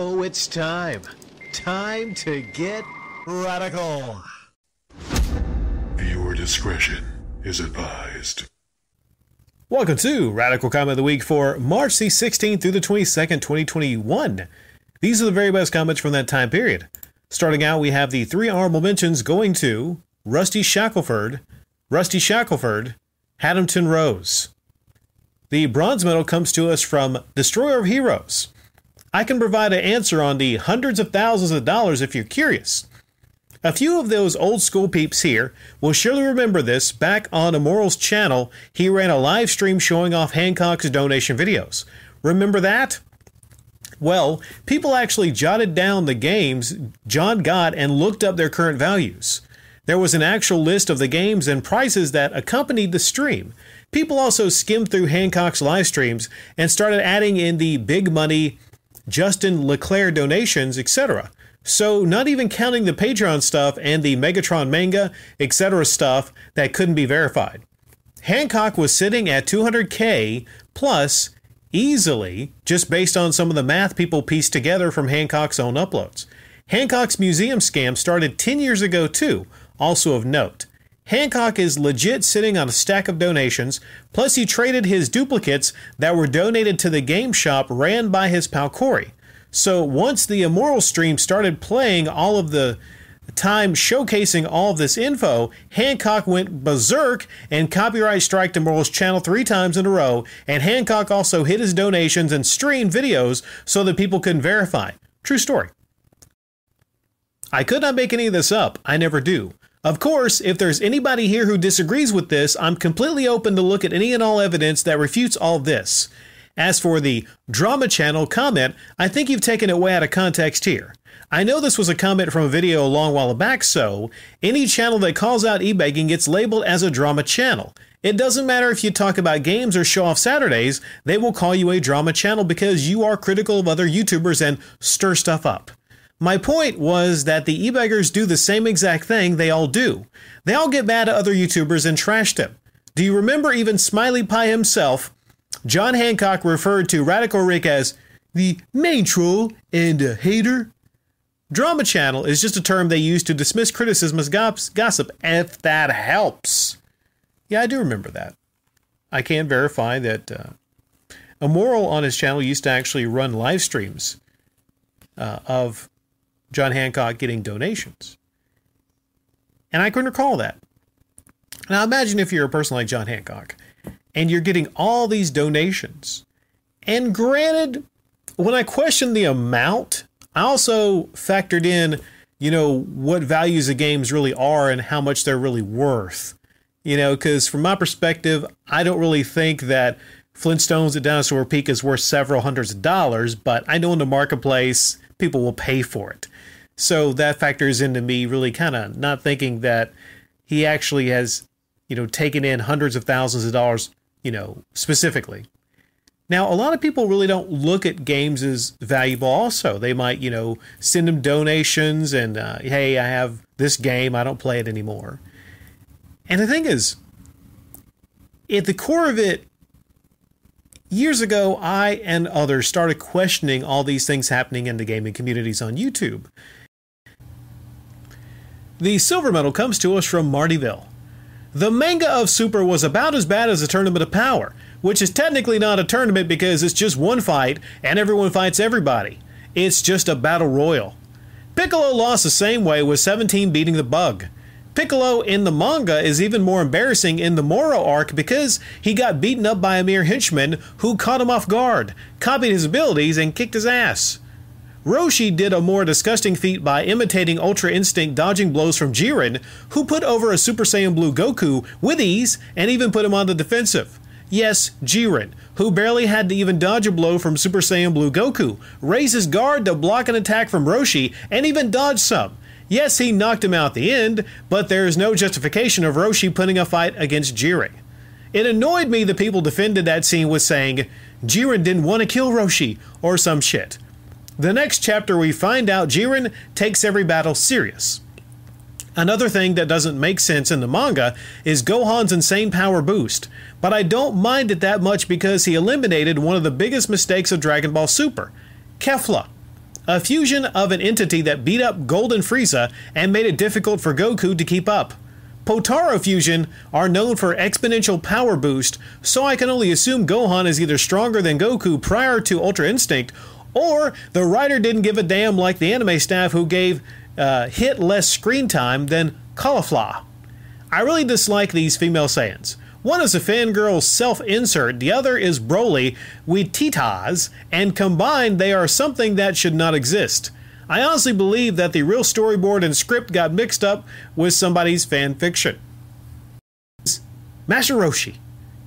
Oh, it's time. Time to get radical. Viewer discretion is advised. Welcome to Radical Comment of the Week for March the 16th through the 22nd, 2021. These are the very best comments from that time period. Starting out, we have the three honorable mentions going to Rusty Shackelford, Haddington Rose. The bronze medal comes to us from Destroyer of Heroes. I can provide an answer on the hundreds of thousands of dollars if you're curious. A few of those old school peeps here will surely remember this. Back on Immortal's channel, he ran a live stream showing off Hancock's donation videos. Remember that? Well, people actually jotted down the games John got and looked up their current values. There was an actual list of the games and prices that accompanied the stream. People also skimmed through Hancock's live streams and started adding in the big money Justin Leclerc donations, etc. So not even counting the Patreon stuff and the Megatron manga, etc. stuff that couldn't be verified. Hancock was sitting at 200K plus easily, just based on some of the math people pieced together from Hancock's own uploads. Hancock's museum scam started 10 years ago too, also of note. Hancock is legit sitting on a stack of donations, plus he traded his duplicates that were donated to the game shop ran by his pal Corey. So once the Immortal stream started playing all of the time showcasing all of this info, Hancock went berserk and copyright striked Immortal's channel 3 times in a row, and Hancock also hid his donations and streamed videos so that people couldn't verify. True story. I could not make any of this up. I never do. Of course, if there's anybody here who disagrees with this, I'm completely open to look at any and all evidence that refutes all this. As for the Drama Channel comment, I think you've taken it way out of context here. I know this was a comment from a video a long while back, so any channel that calls out e-begging gets labeled as a drama channel. It doesn't matter if you talk about games or show off Saturdays, they will call you a drama channel because you are critical of other YouTubers and stir stuff up. My point was that the e-beggars do the same exact thing they all do. They all get mad at other YouTubers and trash them. Do you remember even Smiley Pie himself, John Hancock, referred to Radical Rick as the main troll and a hater? Drama channel is just a term they use to dismiss criticism as gossip, if that helps. Yeah, I do remember that. I can verify that Immoral on his channel used to actually run live streams of John Hancock getting donations. And I can recall that. Now imagine if you're a person like John Hancock and you're getting all these donations. And granted, when I questioned the amount, I also factored in, what values the games really are and how much they're really worth. Because from my perspective, I don't really think that Flintstones at Dinosaur Peak is worth several hundreds of dollars, but I know in the marketplace, people will pay for it. So that factors into me really kind of not thinking that he actually has, taken in hundreds of thousands of dollars, specifically. Now, a lot of people really don't look at games as valuable also. They might, send them donations and, hey, I have this game, I don't play it anymore. And the thing is, at the core of it, years ago, I and others started questioning all these things happening in the gaming communities on YouTube. The silver medal comes to us from Martyville. The manga of Super was about as bad as a Tournament of Power, which is technically not a tournament because it's just one fight and everyone fights everybody. It's just a battle royal. Piccolo lost the same way with 17 beating the Bug. Piccolo in the manga is even more embarrassing in the Moro arc because he got beaten up by a mere henchman who caught him off guard, copied his abilities, and kicked his ass. Roshi did a more disgusting feat by imitating Ultra Instinct dodging blows from Jiren, who put over a Super Saiyan Blue Goku with ease and even put him on the defensive. Yes, Jiren, who barely had to even dodge a blow from Super Saiyan Blue Goku, raised his guard to block an attack from Roshi and even dodged some. Yes, he knocked him out the end, but there is no justification of Roshi putting a fight against Jiren. It annoyed me that people defended that scene with saying, Jiren didn't want to kill Roshi, or some shit. The next chapter we find out Jiren takes every battle serious. Another thing that doesn't make sense in the manga is Gohan's insane power boost, but I don't mind it that much because he eliminated one of the biggest mistakes of Dragon Ball Super, Kefla. a fusion of an entity that beat up Golden Frieza and made it difficult for Goku to keep up. Potaro Fusion are known for exponential power boost, so I can only assume Gohan is either stronger than Goku prior to Ultra Instinct, or the writer didn't give a damn like the anime staff who gave Hit less screen time than Caulifla. I really dislike these female Saiyans. One is a fangirl self-insert, the other is Broly with titas, and combined they are something that should not exist. I honestly believe that the real storyboard and script got mixed up with somebody's fan fiction. Master Roshi,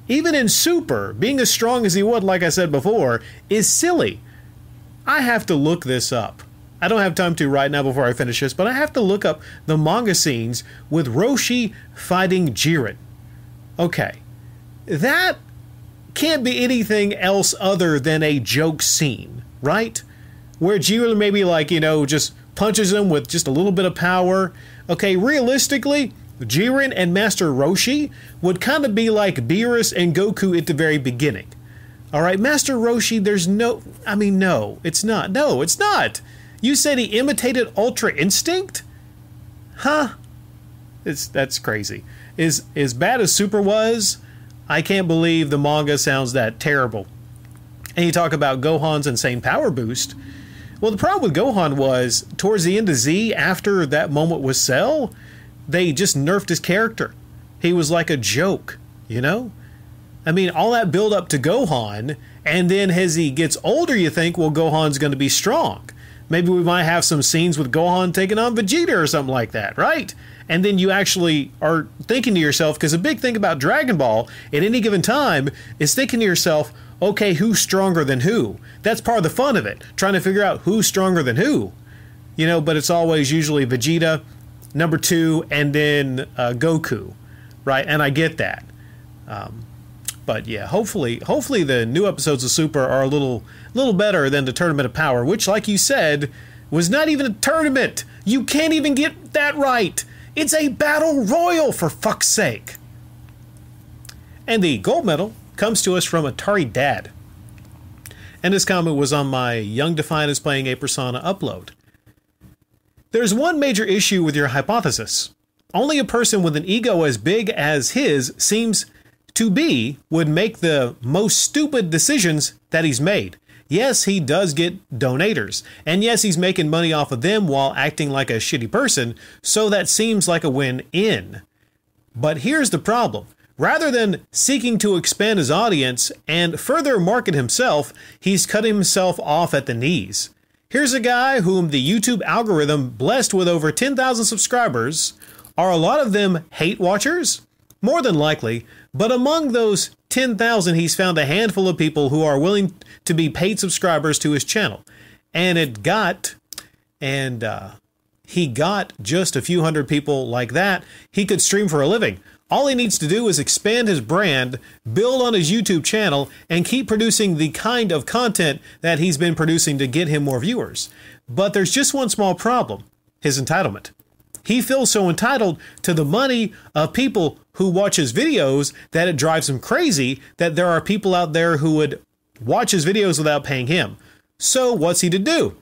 even in Super, being as strong as he would, like I said before, is silly. I have to look this up. I don't have time to right now before I finish this, but I have to look up the manga scenes with Roshi fighting Jiren. Okay, that can't be anything else other than a joke scene, right? Where Jiren maybe just punches him with just a little bit of power. Okay, realistically, Jiren and Master Roshi would kind of be like Beerus and Goku at the very beginning. All right, Master Roshi, no, it's not. No, it's not. You said he imitated Ultra Instinct? Huh? That's crazy. As bad as Super was, I can't believe the manga sounds that terrible. And you talk about Gohan's insane power boost. Well, the problem with Gohan was, towards the end of Z, after that moment with Cell, they just nerfed his character. He was like a joke, you know? I mean, all that build up to Gohan, and then as he gets older, you think, well, Gohan's going to be strong. Maybe we might have some scenes with Gohan taking on Vegeta or something like that, right? And then you actually are thinking to yourself, because a big thing about Dragon Ball at any given time is thinking to yourself, okay, who's stronger than who? That's part of the fun of it, trying to figure out who's stronger than who. You know, but it's always usually Vegeta, number 2, and then Goku, right? And I get that. But yeah, hopefully the new episodes of Super are a little better than the Tournament of Power, which, like you said, was not even a tournament. You can't even get that right. It's a battle royal, for fuck's sake. And the gold medal comes to us from Atari Dad. And this comment was on my Young Defiant is Playing a Persona upload. There's one major issue with your hypothesis. Only a person with an ego as big as his seems to be would make the most stupid decisions that he's made. Yes, he does get donators, and yes, he's making money off of them while acting like a shitty person, so that seems like a win-in. But here's the problem. Rather than seeking to expand his audience and further market himself, he's cutting himself off at the knees. Here's a guy whom the YouTube algorithm blessed with over 10,000 subscribers. Are a lot of them hate watchers? More than likely, but among those 10,000, he's found a handful of people who are willing to be paid subscribers to his channel. And he got just a few hundred people like that. He could stream for a living. All he needs to do is expand his brand, build on his YouTube channel, and keep producing the kind of content that he's been producing to get him more viewers. But there's just one small problem: his entitlement. He feels so entitled to the money of people who watch his videos that it drives him crazy that there are people out there who would watch his videos without paying him. So what's he to do?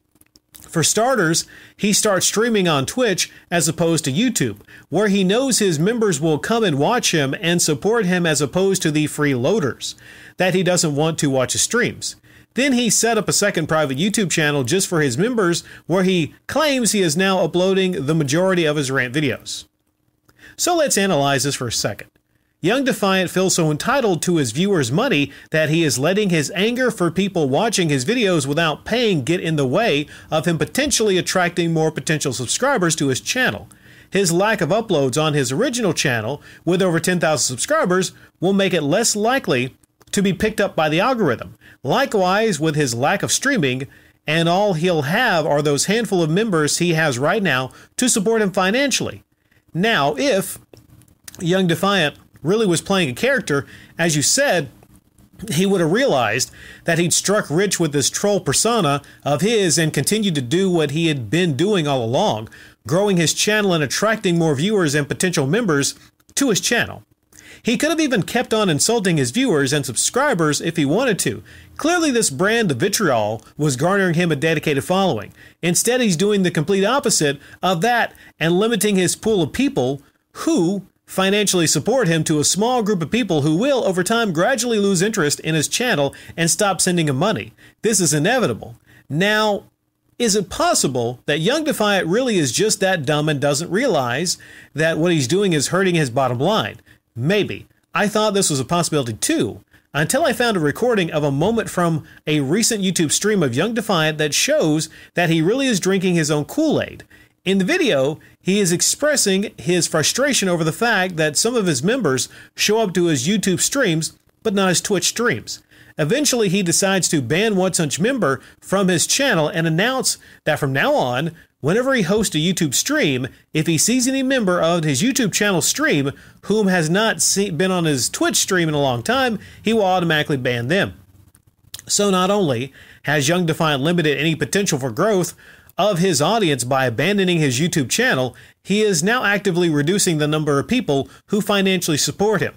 For starters, he starts streaming on Twitch as opposed to YouTube, where he knows his members will come and watch him and support him as opposed to the freeloaders that he doesn't want to watch his streams. Then he set up a second private YouTube channel just for his members, where he claims he is now uploading the majority of his rant videos. So let's analyze this for a second. Young Defiant feels so entitled to his viewers' money that he is letting his anger for people watching his videos without paying get in the way of him potentially attracting more potential subscribers to his channel. His lack of uploads on his original channel, with over 10,000 subscribers, will make it less likely to be picked up by the algorithm. Likewise, with his lack of streaming, and all he'll have are those handful of members he has right now to support him financially. Now, if Young Defiant really was playing a character, as you said, he would have realized that he'd struck rich with this troll persona of his and continued to do what he had been doing all along, growing his channel and attracting more viewers and potential members to his channel. He could have even kept on insulting his viewers and subscribers if he wanted to. Clearly, this brand of vitriol was garnering him a dedicated following. Instead, he's doing the complete opposite of that and limiting his pool of people who financially support him to a small group of people who will, over time, gradually lose interest in his channel and stop sending him money. This is inevitable. Now, is it possible that young Defiant really is just that dumb and doesn't realize that what he's doing is hurting his bottom line? Maybe. I thought this was a possibility too, until I found a recording of a moment from a recent YouTube stream of young Defiant that shows that he really is drinking his own Kool-Aid. In the video, he is expressing his frustration over the fact that some of his members show up to his YouTube streams, but not his Twitch streams. Eventually, he decides to ban one such member from his channel and announce that from now on, whenever he hosts a YouTube stream, if he sees any member of his YouTube channel stream whom has not been on his Twitch stream in a long time, he will automatically ban them. So not only has young Defiant limited any potential for growth of his audience by abandoning his YouTube channel, he is now actively reducing the number of people who financially support him.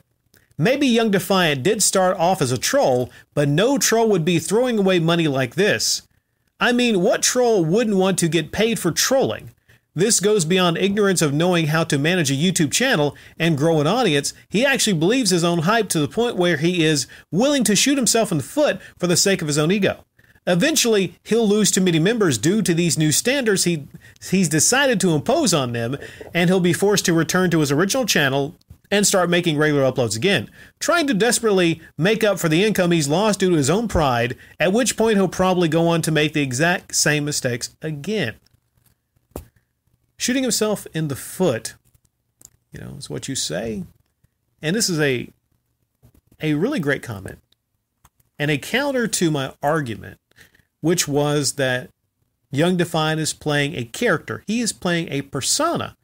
Maybe young Defiant did start off as a troll, but no troll would be throwing away money like this. I mean, what troll wouldn't want to get paid for trolling? This goes beyond ignorance of knowing how to manage a YouTube channel and grow an audience. He actually believes his own hype to the point where he is willing to shoot himself in the foot for the sake of his own ego. Eventually, he'll lose too many members due to these new standards he's decided to impose on them, and he'll be forced to return to his original channel and start making regular uploads again, trying to desperately make up for the income he's lost due to his own pride, at which point he'll probably go on to make the exact same mistakes again. Shooting himself in the foot, is what you say. And this is a really great comment and a counter to my argument, which was that young Defiant is playing a character. He is playing a persona.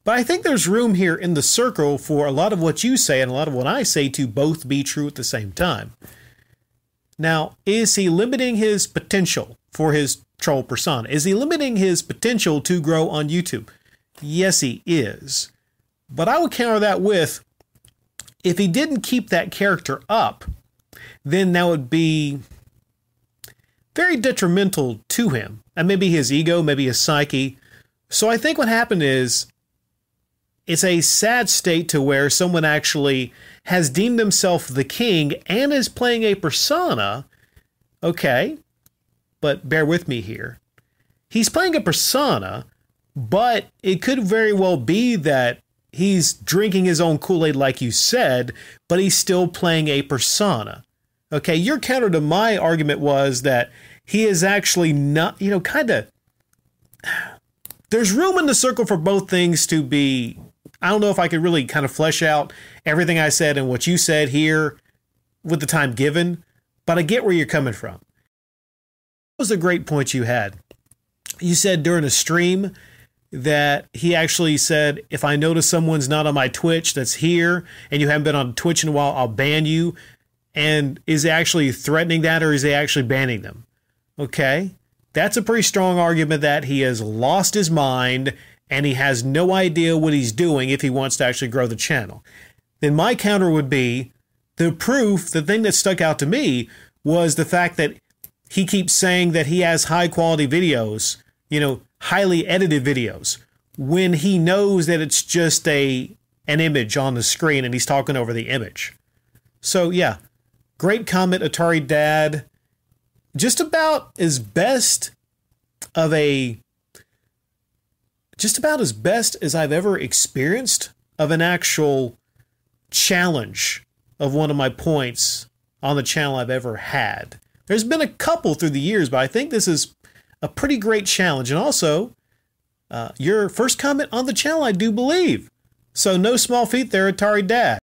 But I think there's room here in the circle for a lot of what you say and a lot of what I say to both be true at the same time. Now, is he limiting his potential for his troll persona? Is he limiting his potential to grow on YouTube? Yes, he is. But I would counter that with, if he didn't keep that character up, then that would be very detrimental to him. And maybe his ego, maybe his psyche. So I think what happened is, it's a sad state to where someone actually has deemed himself the king and is playing a persona. Okay, but bear with me here. He's playing a persona, but it could very well be that he's drinking his own Kool-Aid like you said, but he's still playing a persona. Okay, your counter to my argument was that he is actually not, there's room in the circle for both things to be. I don't know if I could really kind of flesh out everything I said and what you said here with the time given, but I get where you're coming from. That was a great point you had. You said during a stream that he actually said, if I notice someone's not on my Twitch that's here and you haven't been on Twitch in a while, I'll ban you. And is he actually threatening that, or is he actually banning them? Okay, that's a pretty strong argument that he has lost his mind and he has no idea what he's doing if he wants to actually grow the channel. Then my counter would be, the proof, the thing that stuck out to me was the fact that he keeps saying that he has high quality videos, highly edited videos, when he knows that it's just an image on the screen and he's talking over the image. So yeah, great comment, Atari Dad. Just about as best as I've ever experienced of an actual challenge of one of my points on the channel I've ever had. There's been a couple through the years, but I think this is a pretty great challenge. And also, your first comment on the channel, I do believe. So no small feat there, Atari Dad.